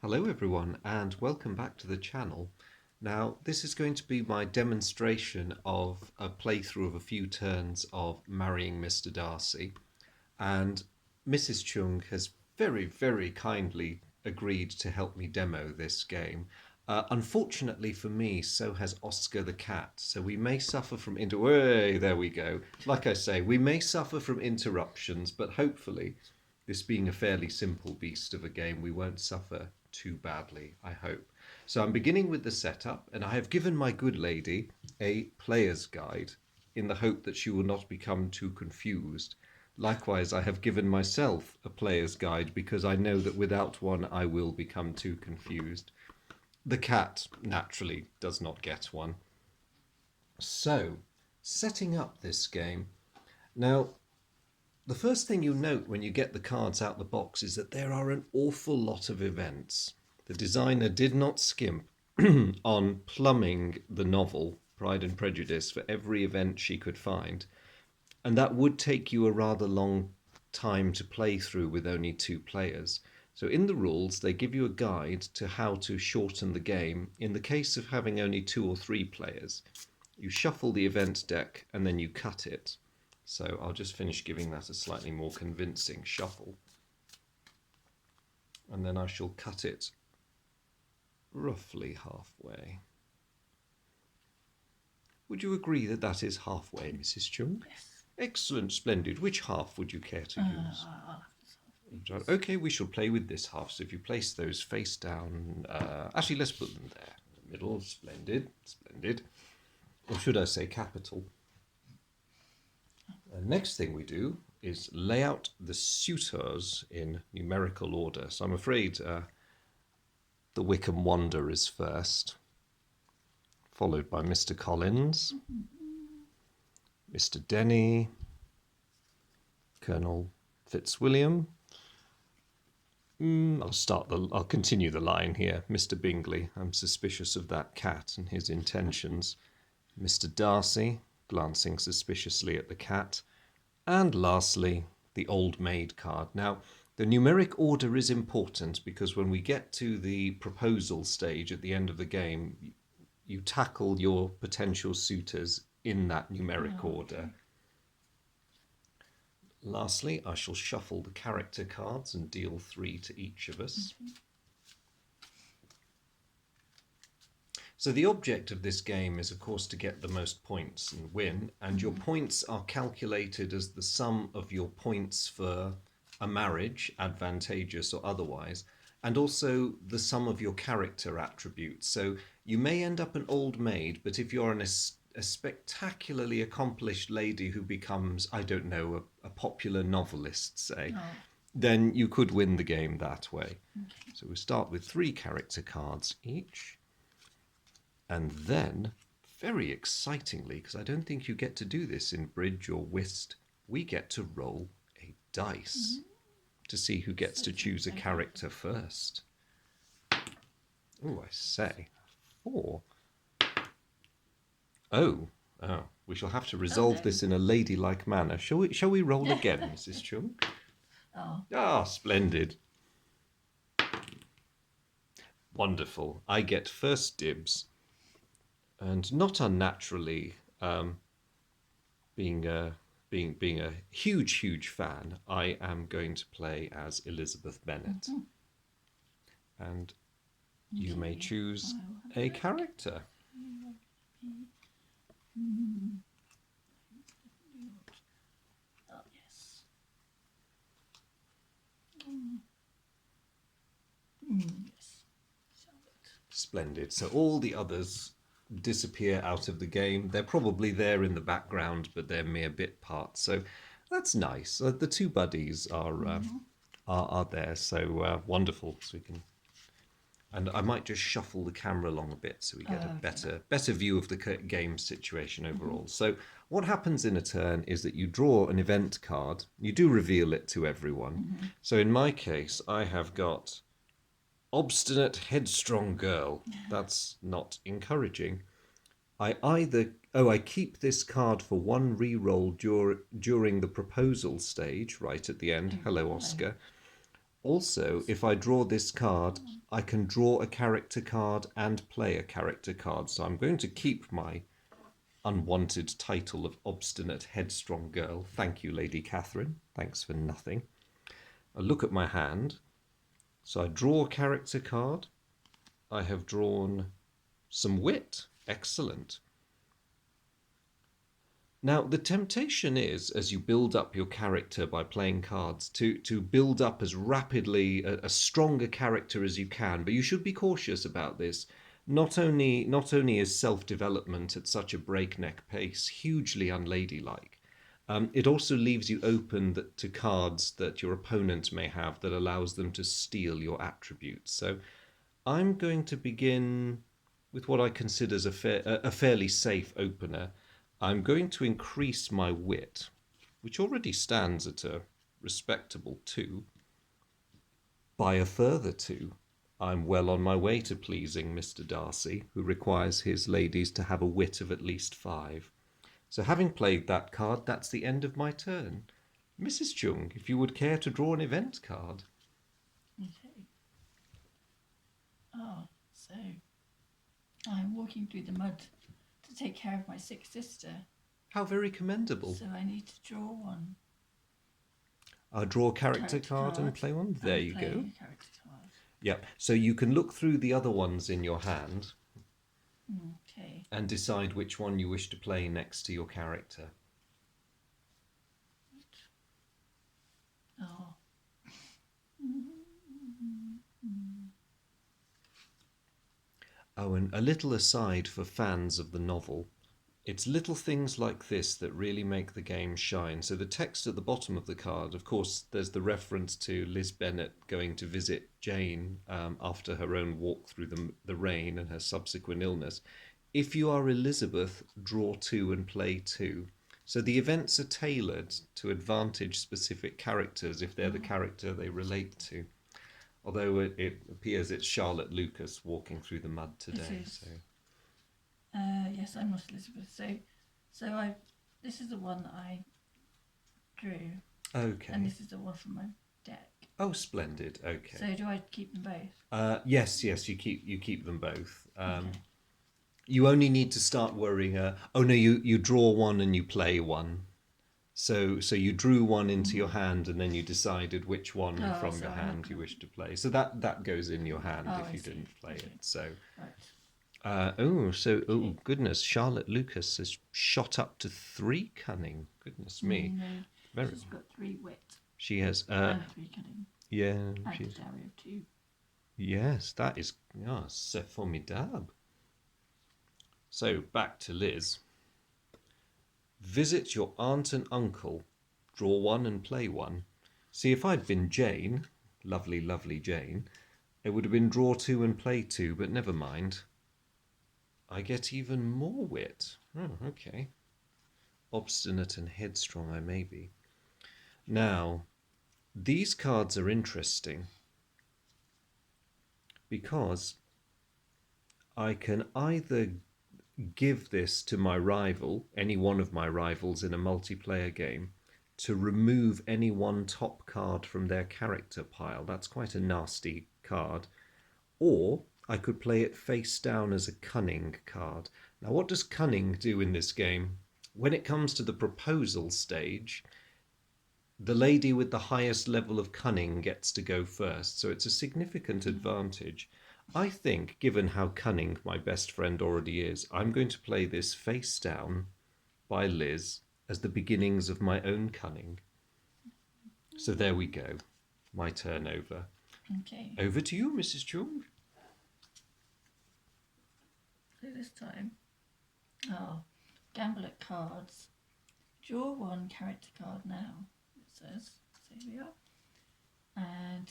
Hello everyone and welcome back to the channel. Now this is going to be my demonstration of a playthrough of a few turns of Marrying Mr Darcy, and Mrs Chung has very kindly agreed to help me demo this game. Unfortunately for me, so has Oscar the cat, so we may suffer from there we go. Like I say, we may suffer from interruptions, but hopefully, this being a fairly simple beast of a game, we won't suffer too badly, I hope. So I'm beginning with the setup, and I have given my good lady a player's guide in the hope that she will not become too confused. Likewise, I have given myself a player's guide because I know that without one I will become too confused. The cat naturally does not get one. So, setting up this game. Now, the first thing you'll note when you get the cards out the box is that there are an awful lot of events. The designer did not skimp on plumbing the novel Pride and Prejudice for every event she could find, and that would take you a rather long time to play through with only two players. So in the rules, they give you a guide to how to shorten the game. In the case of having only 2 or 3 players, you shuffle the event deck and then you cut it. So I'll just finish giving that a slightly more convincing shuffle. And then I shall cut it roughly halfway. Would you agree that that is halfway, Mrs. Chung? Yes. Excellent, splendid. Which half would you care to use? Okay, we shall play with this half. So if you place those face down, actually let's put them there. In the middle, splendid, splendid. Or should I say capital? The next thing we do is lay out the suitors in numerical order. So I'm afraid the Wickham Wonder is first, followed by Mr. Collins, Mr. Denny, Colonel Fitzwilliam. I'll continue the line here. Mr. Bingley, I'm suspicious of that cat and his intentions. Mr. Darcy, glancing suspiciously at the cat. And lastly, the old maid card. Now, the numeric order is important because when we get to the proposal stage at the end of the game, you tackle your potential suitors in that numeric order. Lastly, I shall shuffle the character cards and deal 3 to each of us. So the object of this game is, of course, to get the most points and win, and your points are calculated as the sum of your points for a marriage, advantageous or otherwise, and also the sum of your character attributes. So you may end up an old maid, but if you're a spectacularly accomplished lady who becomes, I don't know, a popular novelist, say, then you could win the game that way. Okay. So we start with 3 character cards each. And then, very excitingly, because I don't think you get to do this in bridge or whist, we get to roll a dice to see who gets to choose a character first. Oh, I say, 4. Oh, we shall have to resolve this in a ladylike manner. Shall we roll again, Mrs. Chung? Splendid. Wonderful. I get first dibs. And not unnaturally, being a huge fan, I am going to play as Elizabeth Bennett. And you may choose a character. Yes. Yes. Splendid. So all the others disappear out of the game. They're probably there in the background, but they're mere bit parts. So that's nice. The 2 buddies are there. So wonderful. So we can. And I might just shuffle the camera along a bit so we get a better view of the game situation overall. So what happens in a turn is that you draw an event card. You do reveal it to everyone. So in my case, I have got obstinate, headstrong girl. That's not encouraging. I keep this card for 1 reroll during the proposal stage, right at the end. Hello, Oscar. Also, if I draw this card, I can draw a character card and play a character card. So I'm going to keep my unwanted title of obstinate, headstrong girl. Thank you, Lady Catherine. Thanks for nothing. I look at my hand. So I draw a character card. I have drawn some wit. Excellent. Now, the temptation is, as you build up your character by playing cards, to build up as rapidly a stronger character as you can. But you should be cautious about this. Not only is self-development at such a breakneck pace hugely unladylike, it also leaves you open to cards that your opponent may have that allows them to steal your attributes. So I'm going to begin with what I consider as a fairly safe opener. I'm going to increase my wit, which already stands at a respectable 2, by a further 2. I'm well on my way to pleasing Mr. Darcy, who requires his ladies to have a wit of at least 5. So having played that card, that's the end of my turn. Mrs. Chung, if you would care to draw an event card. Okay. Oh, so I'm walking through the mud to take care of my sick sister. How very commendable. So I need to draw one. I'll draw a character card and play one. There you go. Character card. Yep. So you can look through the other ones in your hand. Okay. And decide which one you wish to play next to your character. Oh. Oh, and a little aside for fans of the novel. It's little things like this that really make the game shine. So the text at the bottom of the card, of course, there's the reference to Liz Bennett going to visit Jane after her own walk through the rain and her subsequent illness. If you are Elizabeth, draw 2 and play 2. So the events are tailored to advantage specific characters if they're the character they relate to. Although it appears it's Charlotte Lucas walking through the mud today. So. Yes, I'm not Elizabeth. This is the one that I drew. Okay. And this is the one from my deck. Oh, splendid. Okay. So do I keep them both? Yes. You keep them both. Okay. You only need to start worrying. You draw one and you play one. So you drew one into your hand and then you decided which one from your hand you wish to play. So that goes in your hand if you didn't play it. So. Right. Goodness, Charlotte Lucas has shot up to 3 cunning. Goodness me. No, she's got 3 wit. She has. And 3 cunning. Yeah. And a dowry of 2. Yes, that is. C'est formidable. So back to Liz. Visit your aunt and uncle. Draw 1 and play 1. See, if I'd been Jane, lovely, lovely Jane, it would have been draw 2 and play 2, but never mind. I get even more wit. Oh, okay. Obstinate and headstrong I may be. Now, these cards are interesting because I can either give this to my rival, any one of my rivals in a multiplayer game, to remove any one top card from their character pile. That's quite a nasty card. Or I could play it face down as a cunning card. Now, what does cunning do in this game? When it comes to the proposal stage, the lady with the highest level of cunning gets to go first, so it's a significant advantage. I think, given how cunning my best friend already is, I'm going to play this face down by Liz as the beginnings of my own cunning. So there we go. My turn over. Okay. Over to you, Mrs. Chung. So this time, gamble at cards. Draw 1 character card now, it says. So here we are. And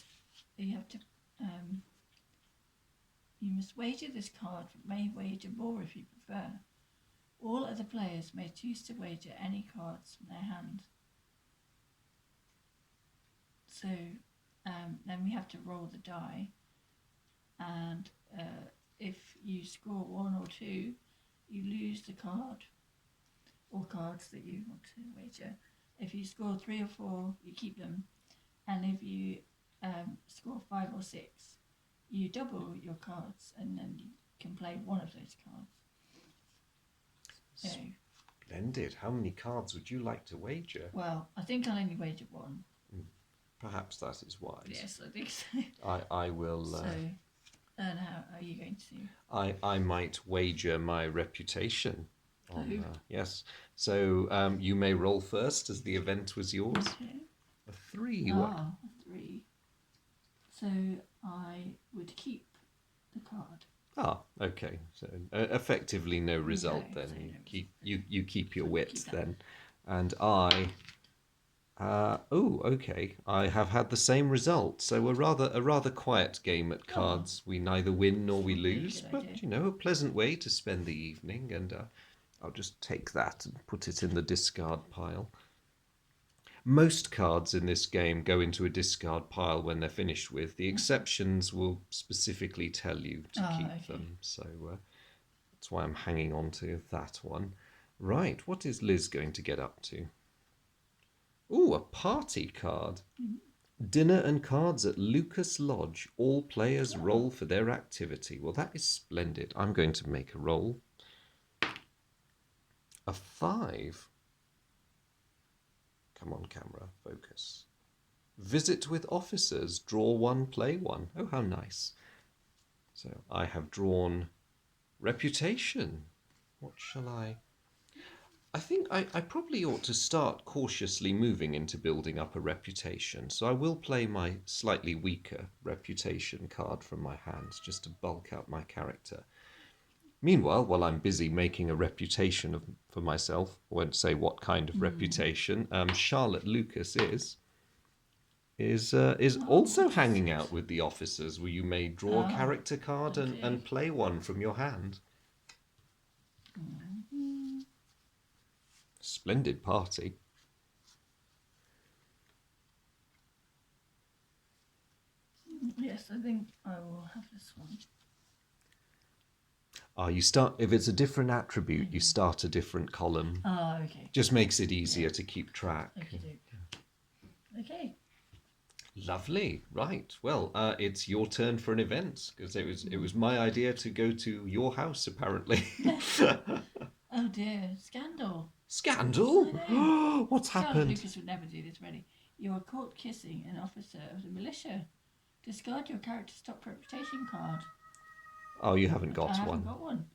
you have to, you must wager this card, but may wager more if you prefer. All other players may choose to wager any cards from their hand. So then we have to roll the die, and if you score 1 or 2, you lose the card or cards that you want to wager. If you score 3 or 4, you keep them, and if you score 5 or 6, you double your cards and then you can play one of those cards. So, splendid. How many cards would you like to wager? well, I think I'll only wager one. Perhaps that is wise. Yes, I think so. I will. So, and how are you going to? I might wager my reputation on. Oh. Yes. So you may roll first, as the event was yours. Okay. A 3. A 3. So I would keep the card. Okay. So effectively no result No, then. so You keep your wits keep then, and I. Okay. I have had the same result. So a rather quiet game at cards. We neither win nor we lose, but idea. a pleasant way to spend the evening. And I'll just take that and put it in the discard pile. Most cards in this game go into a discard pile when they're finished with. The exceptions will specifically tell you to keep them. So that's why I'm hanging on to that one. Right, what is Liz going to get up to? Ooh, a party card. Dinner and cards at Lucas Lodge. All players roll for their activity. Well, that is splendid. I'm going to make a roll. A 5. Come on, camera, focus. Visit with officers. Draw 1, play 1. Oh, how nice. So I have drawn reputation. What shall I... I think I probably ought to start cautiously moving into building up a reputation. So I will play my slightly weaker reputation card from my hands just to bulk out my character. Meanwhile, while I'm busy making a reputation for myself, I won't say what kind of reputation, Charlotte Lucas is also hanging out with the officers, where you may draw a character card and play one from your hand. Splendid party. Yes, I think I will have this one. You start, if it's a different attribute, you start a different column. Okay. Just makes it easier to keep track. Okay. Lovely. Right. Well, it's your turn for an event, because it was my idea to go to your house, apparently. Oh dear, scandal. Scandal? What's happened? Lucas would never do this, really. You are caught kissing an officer of the militia. Discard your character's top reputation card. Oh, you haven't got one. I one. haven't got one.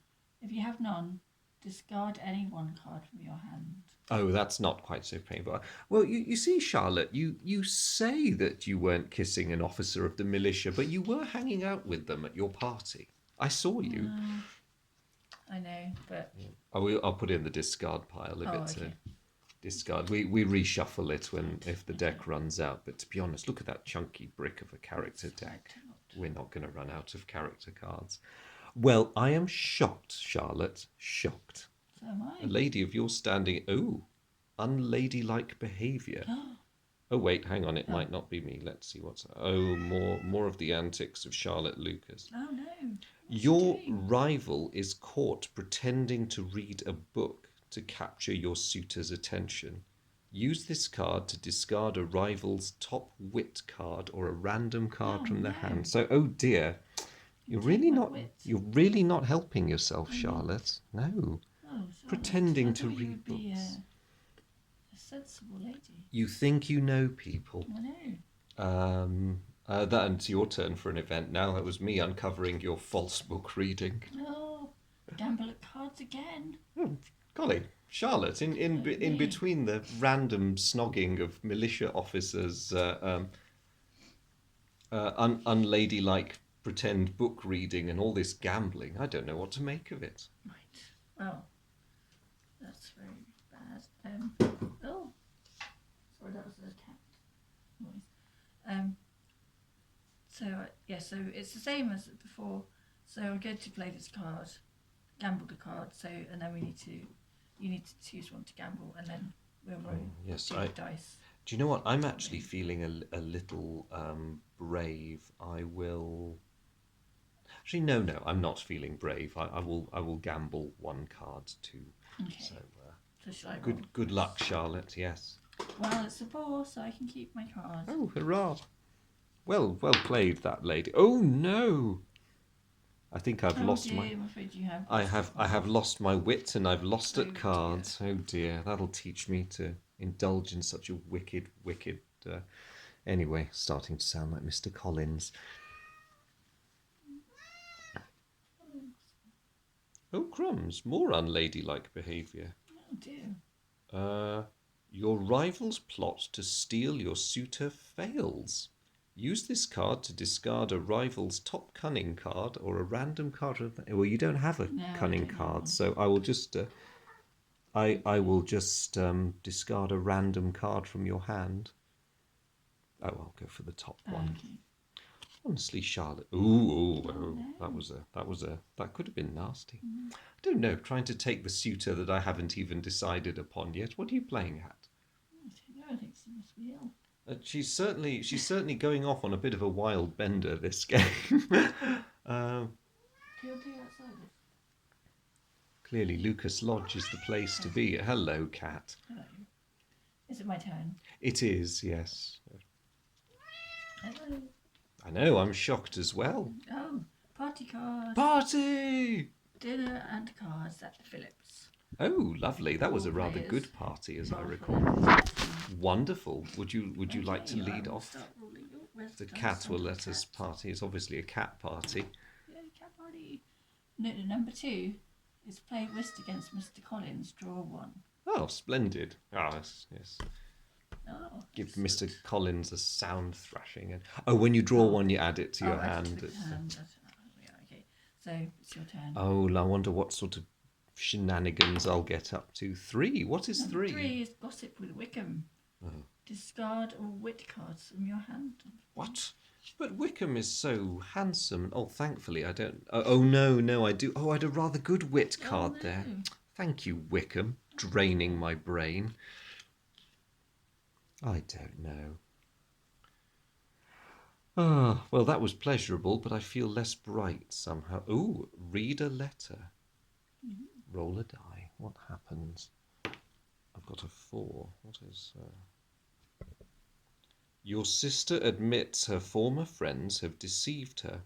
If you have none, discard any one card from your hand. Oh, that's not quite so painful. Well, you see, Charlotte, you say that you weren't kissing an officer of the militia, but you were hanging out with them at your party. I saw you. I know, but... I'll put it in the discard pile if it's a discard. We reshuffle it if the deck runs out. But to be honest, look at that chunky brick of a character deck. We're not going to run out of character cards. Well, I am shocked, Charlotte. Shocked. So am I. A lady of your standing... Oh, unladylike behaviour. Oh, wait, hang on. It might not be me. Let's see what's... Oh, more of the antics of Charlotte Lucas. Oh, no. Your rival is caught pretending to read a book to capture your suitor's attention. Use this card to discard a rival's top wit card or a random card from their hand. So, oh dear, you're really not helping yourself, Charlotte. No. Pretending to read books. Be a sensible lady. You think you know people. I know. That's your turn for an event now. That was me uncovering your false book reading. Oh, gamble at cards again. Oh, golly, Charlotte, in between the random snogging of militia officers, unladylike pretend book reading and all this gambling, I don't know what to make of it. Right. Well, that's very bad. Oh, sorry, that was a cat noise. So it's the same as before. So I'm going to play this card, gamble the card. So and then you need to choose one to gamble, and then we'll roll dice. Do you know what? I'm actually feeling a little brave. I will. Actually, no, I'm not feeling brave. I will gamble one card too. Okay. So shall I roll? Good luck, Charlotte. Yes. Well, it's a 4, so I can keep my card. Oh, hurrah! Well played, that lady. Oh no! I think I've lost dear, my. I'm afraid you have. I have lost my wit, and I've lost Oh, at cards. Oh dear, that'll teach me to indulge in such a wicked. Anyway, starting to sound like Mr. Collins. Oh crumbs! More unladylike behaviour. Oh dear. Your rival's plot to steal your suitor fails. Use this card to discard a rival's top cunning card or a random card. Well, you don't have a cunning card, so I will just I will just discard a random card from your hand. Oh, I'll go for the top one. Okay. Honestly, Charlotte. Ooh, that could have been nasty. I don't know. Trying to take the suitor that I haven't even decided upon yet. What are you playing at? I think she must be ill. She's certainly going off on a bit of a wild bender this game. Clearly, Lucas Lodge is the place to be. Hello, cat. Hello. Is it my turn? It is, yes. Hello. I know. I'm shocked as well. Oh, party cards. Party. Dinner and cards at the Phillips. Oh, lovely. That was a Four rather players. good party, as I Twelve recall. players. Wonderful. Would you like to Okay, lead I will off? start rolling. Oh, where's The the cat dice? will Oh, let us cat. party. It's obviously a cat party. Yeah, cat party. No, number 2 is play whist against Mr. Collins. Draw 1. Oh, splendid. Ah, yes. Oh, Give excellent. Mr. Collins a sound thrashing. And when you draw one, you add it to your add it hand. to the hand. Yeah, okay. So it's your turn. Oh, I wonder what sort of shenanigans I'll get up to. 3. What is 3? 3 is gossip with Wickham. Oh. Discard all wit cards from your hand. What? But Wickham is so handsome. Oh, thankfully I don't. Oh no, I do. Oh, I had a rather good wit card no. there. Thank you, Wickham. Draining my brain. I don't know. Ah, well, that was pleasurable, but I feel less bright somehow. Ooh, read a letter. Roll a die. What happens? I've got a 4. What is... Your sister admits her former friends have deceived her.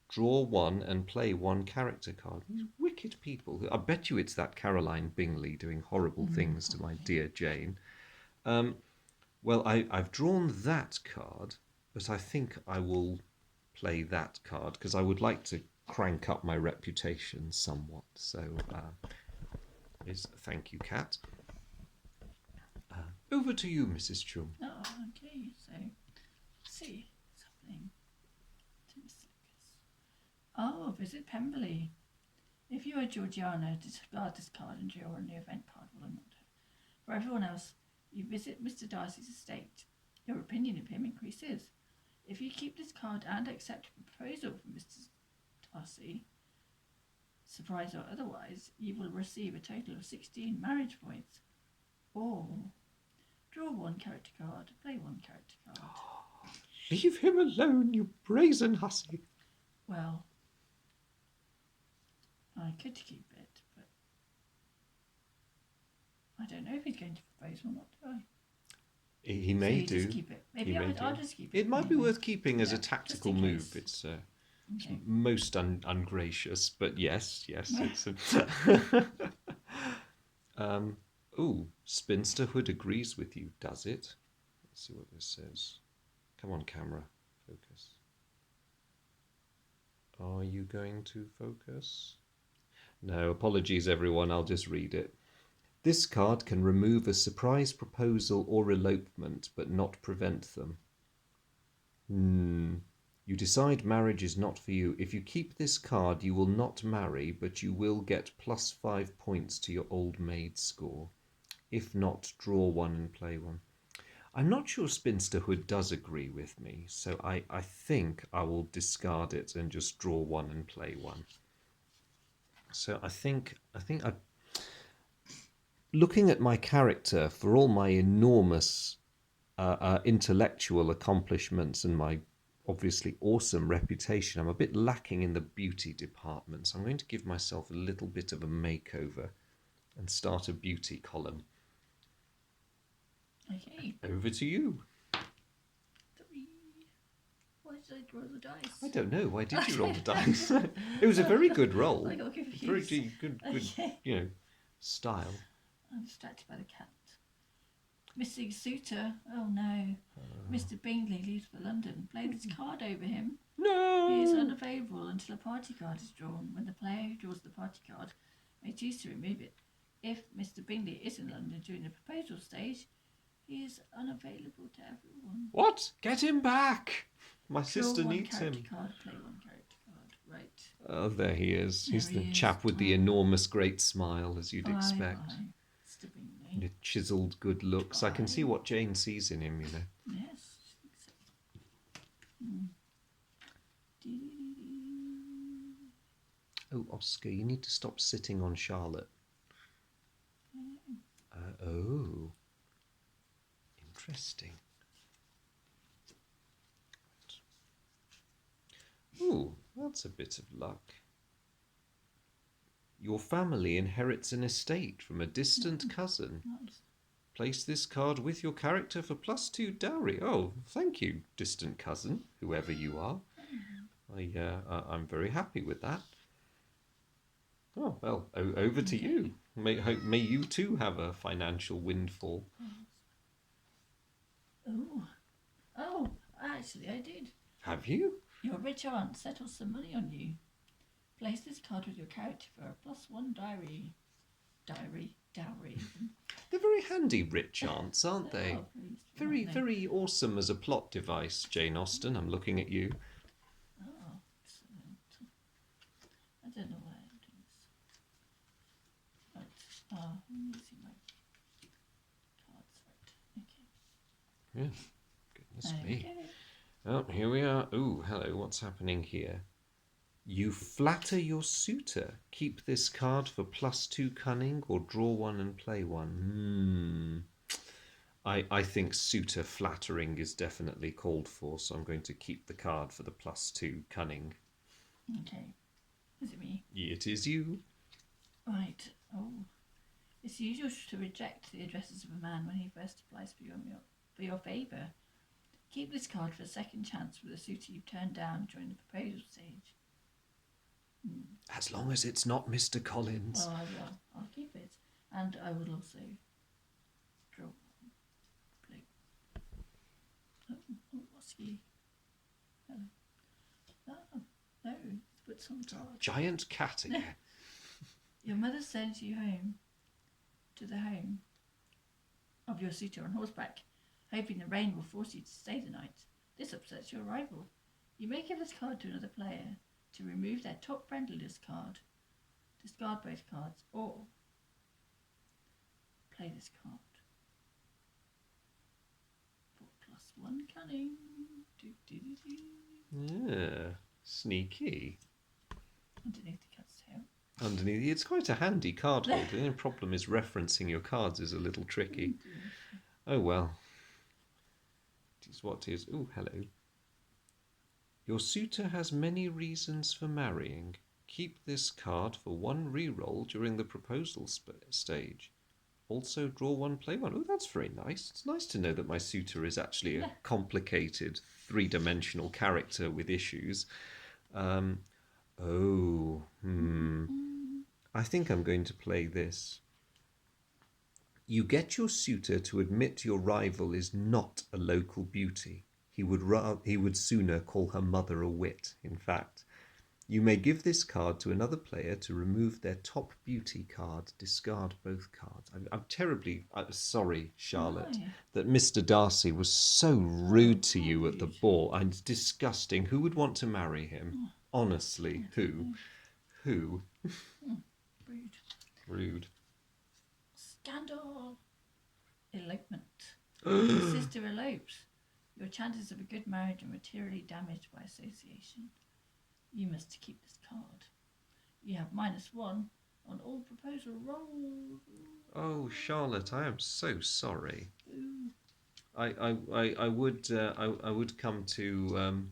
Draw 1 and play 1 character card. These wicked people. I bet you it's that Caroline Bingley doing horrible things to my dear Jane. Well, I've drawn that card, but I think I will play that card because I would like to crank up my reputation somewhat. So, thank you, cat. Over to you, Mrs. Chum. Oh, okay. So, let's see. Something. Oh, visit Pemberley. If you are Georgiana, discard this card and draw a new event card. Well, I'm not. For everyone else, you visit Mr. Darcy's estate. Your opinion of him increases. If you keep this card and accept a proposal from Mr. Darcy, surprise or otherwise, you will receive a total of 16 marriage points. Or draw 1 character card, play 1 character card. Leave him alone, you brazen hussy. Well, I could keep it, but I don't know if he's going to propose or not, do I? He may so do. Just keep it. Maybe I'll just keep it. It might be worth keeping as a tactical move. Case. It's Okay. most ungracious, but yes, it's. Ooh, spinsterhood agrees with you, does it? Let's see what this says. Come on, camera, focus. Are you going to focus? No, apologies, everyone. I'll just read it. This card can remove a surprise proposal or elopement, but not prevent them. You decide marriage is not for you. If you keep this card, you will not marry, but you will get +5 points to your old maid score. If not, draw 1 and play 1. I'm not sure spinsterhood does agree with me, so I think I will discard it and just draw 1 and play 1. So I think looking at my character, for all my enormous intellectual accomplishments and my obviously awesome reputation, I'm a bit lacking in the beauty department. So I'm going to give myself a little bit of a makeover and start a beauty column. Okay. Over to you. 3, 1, roll the dice. I don't know. Why did you roll the dice? It was a very good roll. I got confused. Very good, Okay. style. I'm distracted by the cat. Missing suitor. Oh no. Mr. Bingley leaves for London. Play this card over him. No! He is unavailable until a party card is drawn. When the player who draws the party card may choose to remove it. If Mr. Bingley is in London during the proposal stage, he is unavailable to everyone. What? Get him back! My Draw sister one needs him. character card, play one character card. Right. Oh, there he is. He's There the he is. chap with the enormous great smile, as you'd expect. Bye. Mr. Bingley. The chiselled good looks. I can see what Jane sees in him, Yes, I think so. Oh, Oscar, you need to stop sitting on Charlotte. Oh. Interesting. Ooh, that's a bit of luck. Your family inherits an estate from a distant cousin. Nice. Place this card with your character for +2 dowry. Oh, thank you, distant cousin, whoever you are. I'm very happy with that. Oh, well, over to you. May you too have a financial windfall. Oh, actually I did. Have you? Your rich aunt settles some money on you. Place this card with your character for a +1 dowry. They're very handy rich aunts, aren't they? Oh, please, Very awesome as a plot device, Jane Austen. I'm looking at you. Oh, excellent. I don't know why I'm doing this. Right. I'm using my cards. Right. Okay. Yeah. Goodness There me. we go. Oh, here we are. Ooh, hello. What's happening here? You flatter your suitor. Keep this card for +2 cunning, or draw one and play one. I think suitor flattering is definitely called for, so I'm going to keep the card for the +2 cunning. Okay. Is it me? It is you. Right. Oh. It's usual to reject the addresses of a man when he first applies for your favour. Keep this card for a second chance with a suitor you've turned down during the proposal stage. As long as it's not Mr. Collins. Well, I will. I'll keep it. And I will also draw blue. Oh, what's he? Oh, no. Put some card. Giant cat again. Your mother sends you home to the home of your suitor on horseback, hoping the rain will force you to stay the night. This upsets your rival. You may give this card to another player to remove their top friendly list card, discard both cards, or play this card for +1 cunning. Yeah, sneaky. Underneath the cat's tail. Underneath, it's quite a handy card holder. The only problem is referencing your cards is a little tricky. Oh well. It is what it is. Oh, hello. Your suitor has many reasons for marrying. Keep this card for 1 reroll during the proposal stage. Also draw 1, play 1. Oh, that's very nice. It's nice to know that my suitor is actually a complicated 3-dimensional character with issues. I think I'm going to play this. You get your suitor to admit your rival is not a local beauty. He would sooner call her mother a wit, in fact. You may give this card to another player to remove their top beauty card. Discard both cards. I'm terribly sorry, Charlotte, that Mr. Darcy was so rude to you at the ball. And disgusting. Who would want to marry him? Honestly, who? Rude. Scandal! Elopement. Your sister elopes. Your chances of a good marriage are materially damaged by association. You must keep this card. You have -1 on all proposal rolls. Oh, Charlotte, I am so sorry. I would come to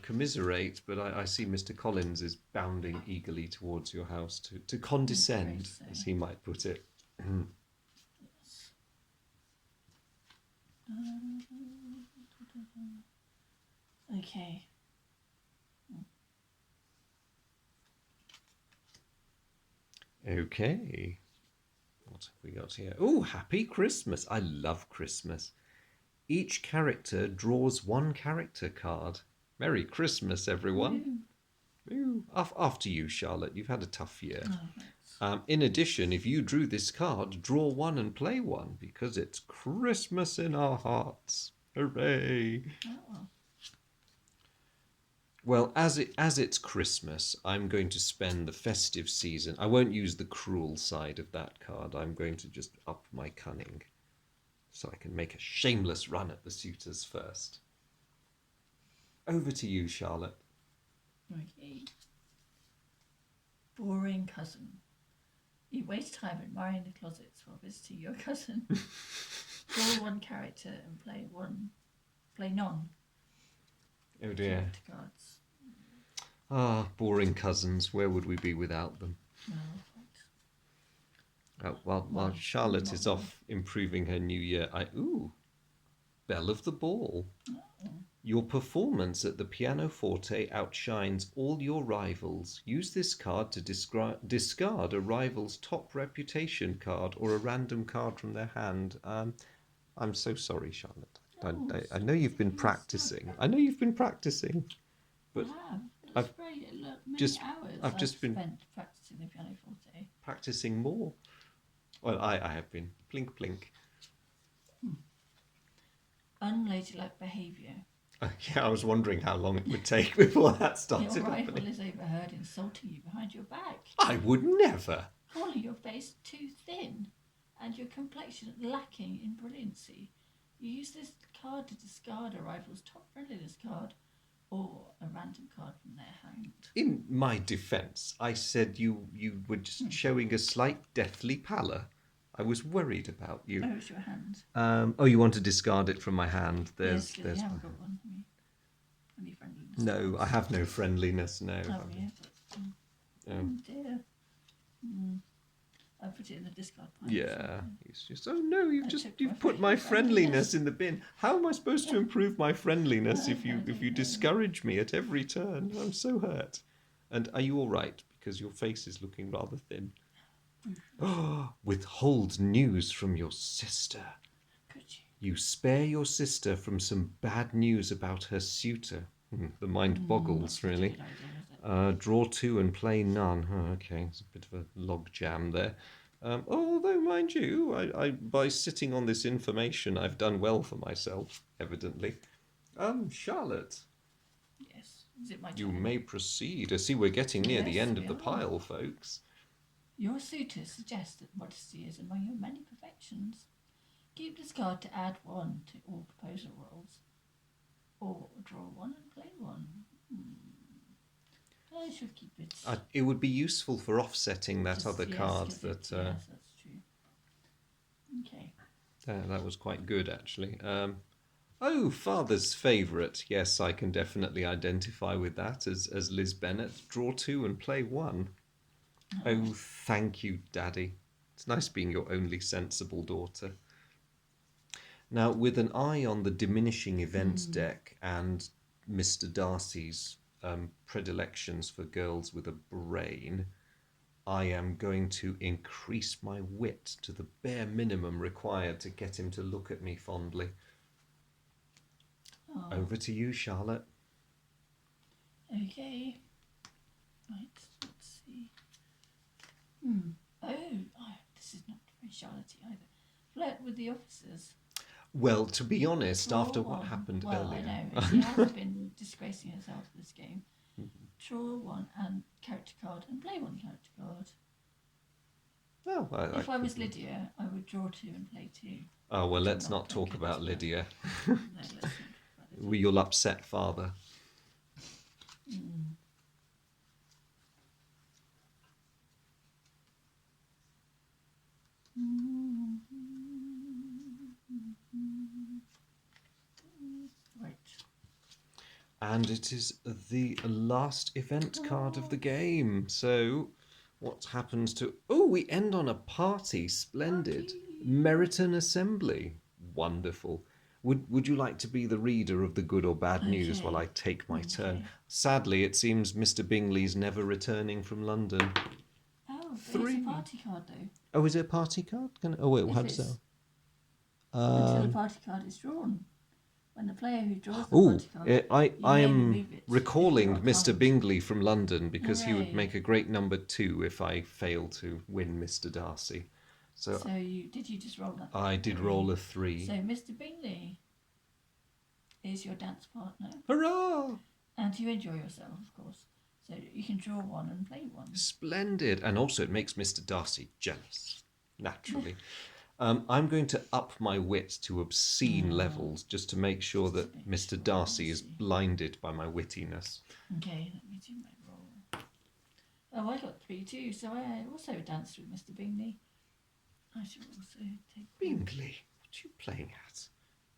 commiserate, but I see Mr. Collins is bounding eagerly towards your house to condescend, as he might put it. Yes. Okay. Okay. What have we got here? Oh, Happy Christmas. I love Christmas. Each character draws one character card. Merry Christmas, everyone. Ooh. Ooh. After you, Charlotte. You've had a tough year. Oh, thanks. In addition, if you drew this card, draw one and play one because it's Christmas in our hearts. Hooray! Oh. Well, as it's Christmas, I'm going to spend the festive season. I won't use the cruel side of that card. I'm going to just up my cunning so I can make a shameless run at the suitors first. Over to you, Charlotte. Okay. Boring cousin. You waste time admiring the closets while visiting your cousin. Draw one character and play none. Oh dear. Character cards. Ah, boring cousins. Where would we be without them? No, thanks. While Charlotte is off improving her new year, Belle of the Ball. Oh. Your performance at the pianoforte outshines all your rivals. Use this card to discard a rival's top reputation card or a random card from their hand. I'm so sorry, Charlotte. I know you've been practicing. I know you've been practicing. But I have. I've just been spent practicing the pianoforte. Practicing more. Well, I have been. Plink, plink. Unladylike behaviour. Yeah, I was wondering how long it would take before that started Your rival happening. is overheard insulting you behind your back, I would never. calling your face too thin and your complexion lacking in brilliancy. You use this card to discard a rival's top friendliness card or a random card from their hand. In my defence, I said you were just showing a slight deathly pallor. I was worried about you. Oh, it's your hand. You want to discard it from my hand? Yes, because you haven't got one. Any friendliness? No, I have no friendliness. No. Oh, yeah. Oh dear. I put it in the discard pile. Yeah, it's just no. You've my put my friendliness friendliness in the bin. How am I supposed to improve my friendliness if you discourage me at every turn? I'm so hurt. And are you all right? Because your face is looking rather thin. Withhold news from your sister. Could you? You spare your sister from some bad news about her suitor. The mind boggles, really. Draw two and play none. Oh, okay, it's a bit of a log jam there. Although, mind you, I by sitting on this information, I've done well for myself, evidently. Charlotte. Yes. Is it my turn? You may proceed. I see we're getting near the end of the pile, folks. Your suitor suggests that modesty is among your many perfections. Keep this card to add one to all proposal rolls. Or draw one and play one. I should keep it. It would be useful for offsetting that other card. Yes, that's true. Okay. That was quite good, actually. Father's favourite. Yes, I can definitely identify with that as Liz Bennett. Draw two and play one. Oh, thank you, Daddy. It's nice being your only sensible daughter. Now, with an eye on the diminishing events deck and Mr. Darcy's predilections for girls with a brain, I am going to increase my wit to the bare minimum required to get him to look at me fondly. Oh. Over to you, Charlotte. Okay. Right, let's see. This is not very Charlotte-y either. Flirt with the officers. Well, to be honest, Draw after what one. happened well, earlier... I know, she has been disgracing herself this game. Draw one and character card and play one character card. Well, If I was Lydia, I would draw two and play two. Oh, well, let's not talk about Lydia. No, let's not talk about Lydia. You'll upset Father. Right. And it is the last event card of the game. So, what happens to... Oh, we end on a party. Splendid. Party. Meriton Assembly. Wonderful. Would you like to be the reader of the good or bad news while I Okay. take my turn? Okay. Sadly, it seems Mr. Bingley's never returning from London. Oh, but it's a 3. party card though. Oh, is it a party card? Oh, wait, If how does that? it's until the party card is drawn. When the player who draws the Oh, party card, I you I may am remove it if recalling you're Mr. kind. Bingley from London because he would Hooray. make a great number 2 if I fail to win Mr. Darcy. So So did you just roll that? I did 3? roll a 3. So Mr. Bingley is your dance partner, Hurrah! and you enjoy yourself, of course. So you can draw one and play one. Splendid. And also it makes Mr. Darcy jealous, naturally. I'm going to up my wit to obscene levels just to make sure that Mr. Darcy is blinded by my wittiness. Okay, let me do my roll. Oh, I got 3 too, so I also danced with Mr. Bingley. I should also take Bingley, what are you playing at?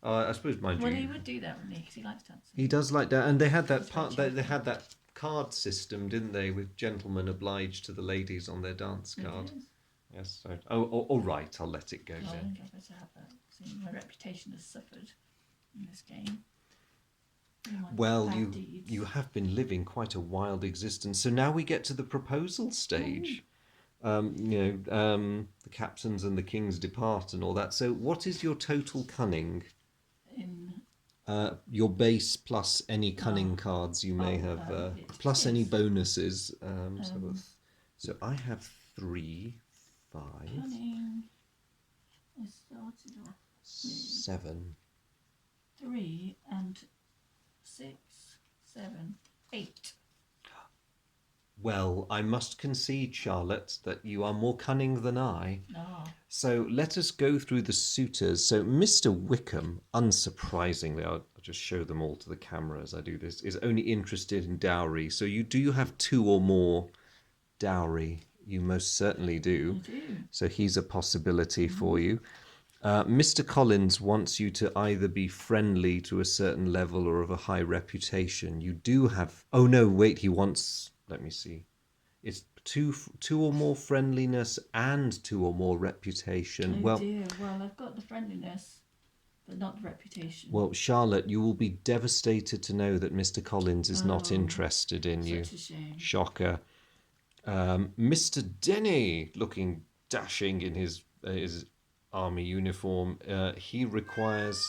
I suppose, mind Well, you, he would do that, wouldn't he? Because he likes dancing. he does like that, and they had that He's part. very They had that card system, didn't they, with gentlemen obliged to the ladies on their dance card. It is. Yes. So, all right. I'll let it go Oh, I then. think I better have that. See, my reputation has suffered in this game. All my Well, bad deeds. you have been living quite a wild existence. So now we get to the proposal stage. The captains and the kings depart and all that. So what is your total cunning? In Your base plus any cunning cards you may have, plus any bonuses. So I have 3, 5, cunning, I started off with 7. 3 and 6, 7, 8. Well, I must concede, Charlotte, that you are more cunning than I. Ah. So let us go through the suitors. So Mr. Wickham, unsurprisingly, I'll just show them all to the camera as I do this, is only interested in dowry. So you do have 2 or more dowry. You most certainly do. I do. So he's a possibility for you. Mr. Collins wants you to either be friendly to a certain level or of a high reputation. You do have... Oh, no, wait, he wants... Let me see. It's two or more friendliness and 2 or more reputation. Oh dear. Well, I've got the friendliness, but not the reputation. Well, Charlotte, you will be devastated to know that Mr. Collins is not interested in you. Such a shame. Shocker. Mr. Denny, looking dashing in his army uniform, he requires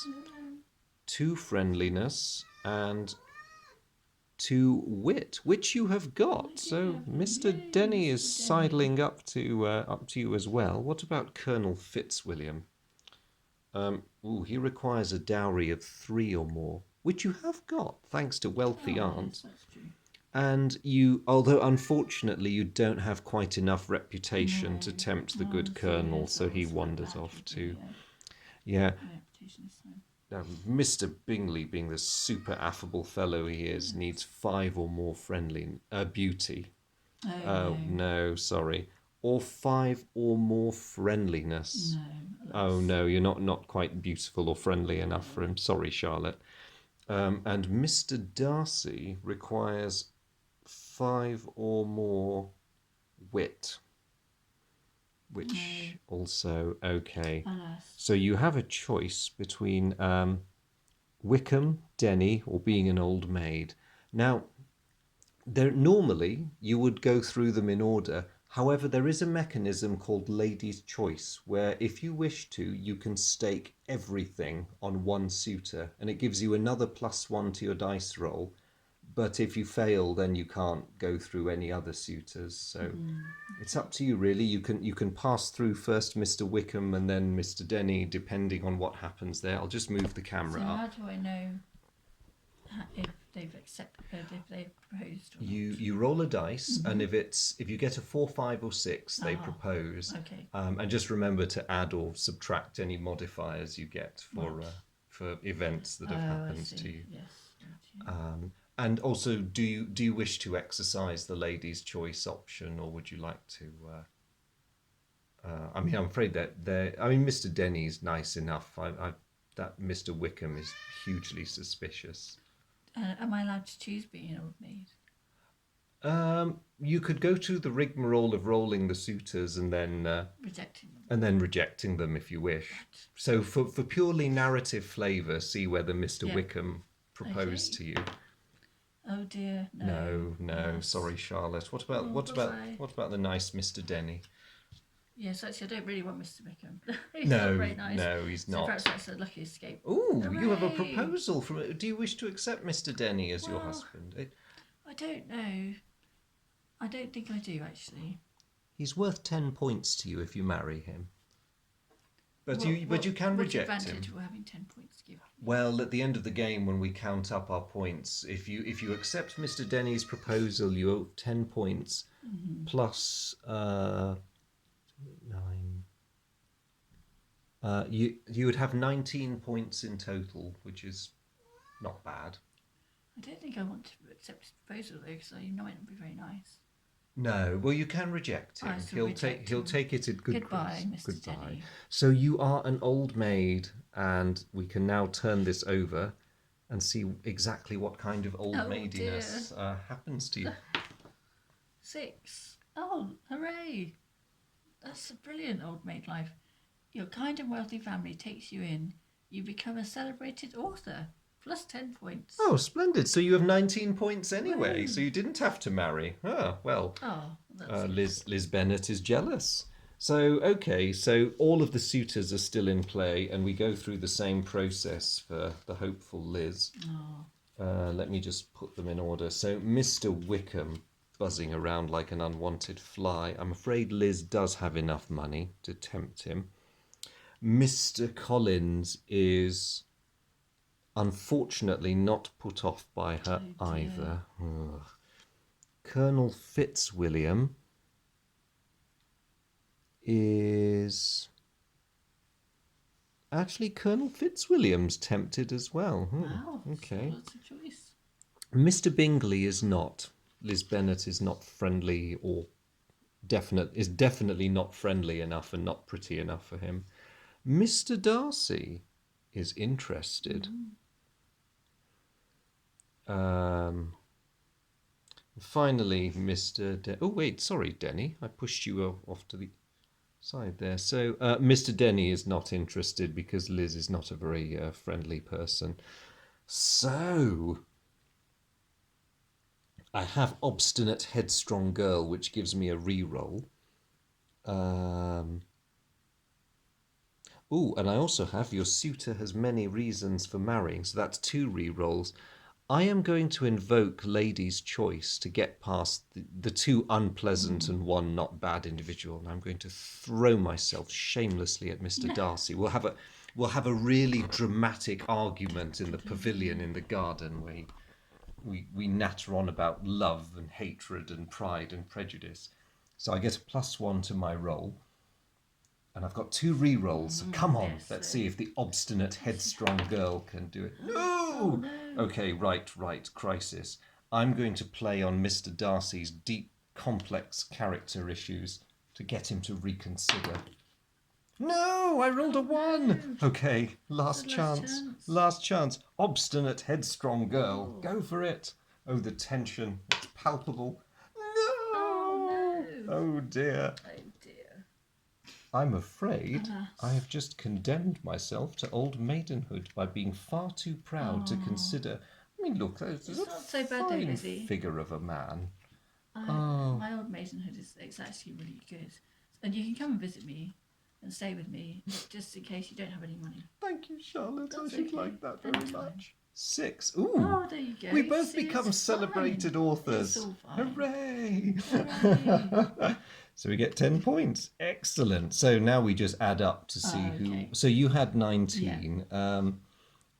2 friendliness and 2 wit, which you have got. So Mr. Denny is sidling up to you as well. What about Colonel Fitzwilliam? He requires a dowry of 3 or more, which you have got, thanks to wealthy aunt. Yes, that's true. And you, although unfortunately you don't have quite enough reputation to tempt the good colonel, so he wanders off too. Yeah. My reputation is fine. Now, Mr. Bingley, being the super affable fellow he is, needs 5 or more friendly beauty. Oh, No, sorry. Or 5 or more friendliness. no. Oh no, you're not quite beautiful or friendly enough for him. Sorry, Charlotte. And Mr. Darcy requires 5 or more wit, which also okay. Alas. So you have a choice between Wickham, Denny, or being an old maid. Now, normally you would go through them in order. However, there is a mechanism called Lady's Choice, where if you wish to, you can stake everything on one suitor, and it gives you another +1 to your dice roll. But if you fail, then you can't go through any other suitors. So it's up to you, really. You can pass through first Mr. Wickham and then Mr. Denny, depending on what happens there. I'll just move the camera So up. how do I know if they've accepted, if they've proposed? Or You roll a dice, and if you get a 4, 5, or 6, they propose. Okay. And just remember to add or subtract any modifiers you get for events that have happened to you. Yes. Right. And also, do you wish to exercise the lady's choice option, or would you like to? I mean, I'm afraid that Mr. Denny's nice enough. That Mr. Wickham is hugely suspicious. Am I allowed to choose being an old maid? You could go through the rigmarole of rolling the suitors and then Rejecting them. And then rejecting them if you wish. So for purely narrative flavour, see whether Mr. Yeah. Wickham proposed to you. Oh dear, no. No. Sorry, Charlotte. What about the nice Mr. Denny? Yes, actually, I don't really want Mr. Wickham. He's not very nice. No, he's not. So perhaps that's a lucky escape. Ooh, you have a proposal from. Do you wish to accept Mr. Denny as your husband? I don't know. I don't think I do, actually. He's worth 10 points to you if you marry him. But you can reject him. What's the advantage of having 10 points to give? Well, at the end of the game, when we count up our points, if you accept Mr. Denny's proposal, you owe 10 points plus 9. You would have 19 points in total, which is not bad. I don't think I want to accept his proposal though, because I know it won't be very nice. No, well, you can reject him. He'll take it in good Goodbye, grace. Mr. Denny. So you are an old maid, and we can now turn this over and see exactly what kind of old maidiness happens to you. 6. Oh, hooray! That's a brilliant old maid life. Your kind and wealthy family takes you in. You become a celebrated author. Plus 10 points. Oh, splendid. So you have 19 points anyway. Woo. So you didn't have to marry. Ah, well. Liz Bennett is jealous. So, okay. So all of the suitors are still in play, and we go through the same process for the hopeful Liz. Let me just put them in order. So Mr. Wickham, buzzing around like an unwanted fly. I'm afraid Liz does have enough money to tempt him. Mr. Collins is unfortunately not put off by her either. Ugh. Colonel Fitzwilliam is... Actually, Colonel Fitzwilliam's tempted as well. Wow, okay. So that's a choice. Mr. Bingley is not. Liz Bennett is not friendly or is definitely not friendly enough and not pretty enough for him. Mr. Darcy is interested. Finally, Mr. Oh, wait, sorry, Denny. I pushed you off to the side there. So, Mr. Denny is not interested because Liz is not a very friendly person. So, I have Obstinate Headstrong Girl, which gives me a re-roll. Ooh, and I also have Your Suitor Has Many Reasons for Marrying, so that's 2 re-rolls. I am going to invoke Lady's Choice to get past the 2 unpleasant and 1 not bad individual, and I'm going to throw myself shamelessly at Mr. Darcy. We'll have a really dramatic argument in the pavilion in the garden where we natter on about love and hatred and pride and prejudice. So I get a +1 to my roll. And I've got 2 re-rolls, so come on, let's see if the obstinate headstrong girl can do it. No! Oh, no! Okay, right, crisis. I'm going to play on Mr. Darcy's deep, complex character issues to get him to reconsider. No, I rolled a 1! No. Okay, last chance. Obstinate headstrong girl, go for it. Oh, the tension, it's palpable. No! Oh, dear. I'm afraid I have just condemned myself to old maidenhood by being far too proud to consider. I mean, look, there's a not so bad, fine figure of a man. My old maidenhood is actually really good. And you can come and visit me and stay with me, just in case you don't have any money. Thank you, Charlotte. I should like that very much. 6. Ooh. Oh, there you go. We both become celebrated authors. It's all fine. Hooray! So we get 10 points. Excellent. So now we just add up to see who. So you had 19. Yeah.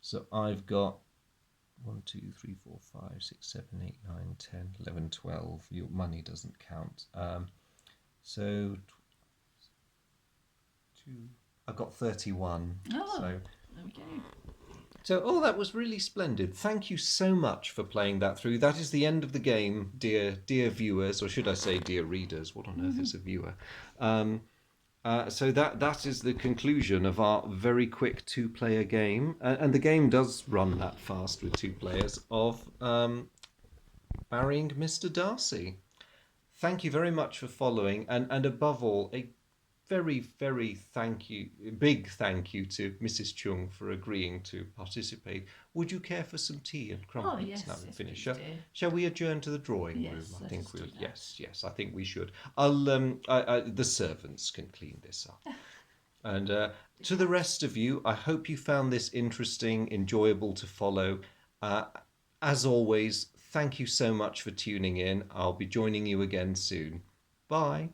So I've got 1, 2, 3, 4, 5, 6, 7, 8, 9, 10, 11, 12. Your money doesn't count. So I've got 31. Oh, so there we go. So, that was really splendid. Thank you so much for playing that through. That is the end of the game, dear viewers, or should I say dear readers. What on earth is a viewer? So that is the conclusion of our very quick 2-player game. And the game does run that fast with 2 players of Marrying Mr. Darcy. Thank you very much for following. And above all, a very, very big thank you to Mrs. Chung for agreeing to participate. Would you care for some tea and Oh crumpets now yes, we yes, finish? please do. Shall we adjourn to the drawing room? Yes, I let think us do we'll. that. Yes, yes, I think we should. The servants can clean this up. And to the rest of you, I hope you found this interesting, enjoyable to follow. Uh, as always, thank you so much for tuning in. I'll be joining you again soon. Bye.